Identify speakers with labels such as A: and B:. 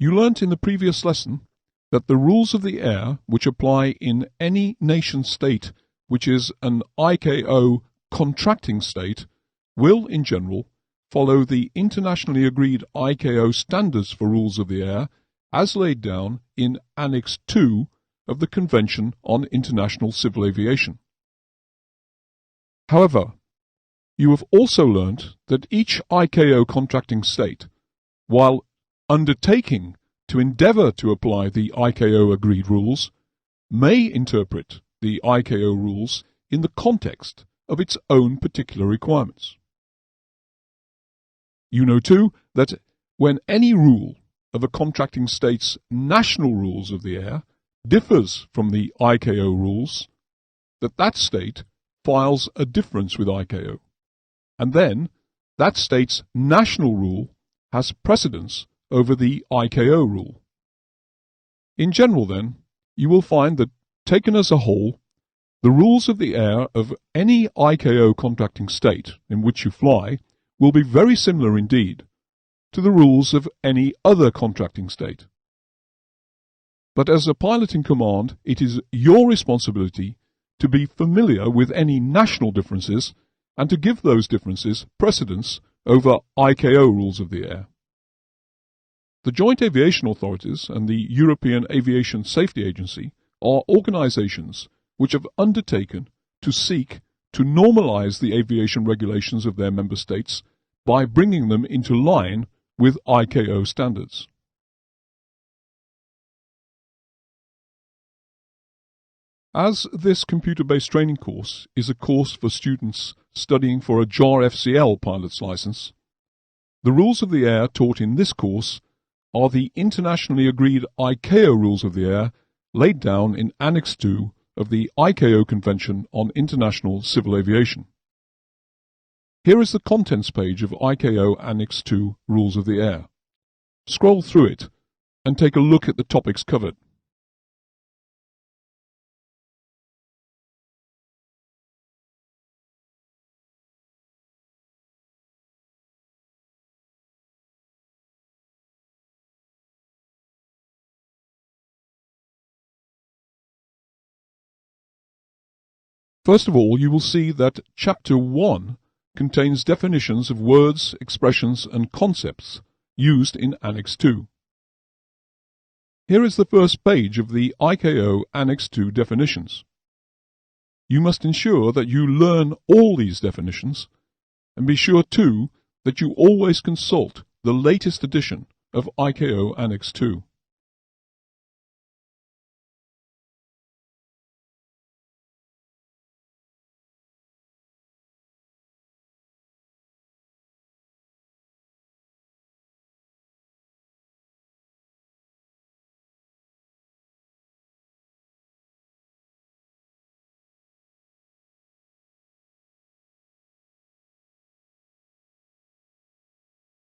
A: You learnt in the previous lesson that the rules of the air which apply in any nation-state which is an ICAO contracting state will, in general, follow the internationally agreed ICAO standards for rules of the air as laid down in Annex 2 of the Convention on International Civil Aviation. However, you have also learnt that each ICAO contracting state, while undertaking to endeavour to apply the ICAO agreed rules, may interpret the ICAO rules in the context of its own particular requirements. You know too that when any rule of a contracting state's national rules of the air differs from the ICAO rules, that state files a difference with ICAO, and then that state's national rule has precedence over the ICAO rule. In general, then, you will find that, taken as a whole, the rules of the air of any ICAO contracting state in which you fly will be very similar indeed to the rules of any other contracting state. But as a pilot in command, it is your responsibility to be familiar with any national differences and to give those differences precedence over ICAO rules of the air. The Joint Aviation Authorities and the European Aviation Safety Agency are organizations which have undertaken to seek to normalize the aviation regulations of their member states by bringing them into line with ICAO standards. As this computer-based training course is a course for students studying for a JAR FCL pilot's license, the rules of the air taught in this course are the internationally agreed ICAO rules of the air laid down in Annex 2 of the ICAO Convention on International Civil Aviation. Here is the contents page of ICAO Annex 2 Rules of the Air. Scroll through it and take a look at the topics covered. First of all, you will see that Chapter 1 contains definitions of words, expressions, and concepts used in Annex 2. Here is the first page of the ICAO Annex 2 definitions. You must ensure that you learn all these definitions, and be sure too that you always consult the latest edition of ICAO Annex 2.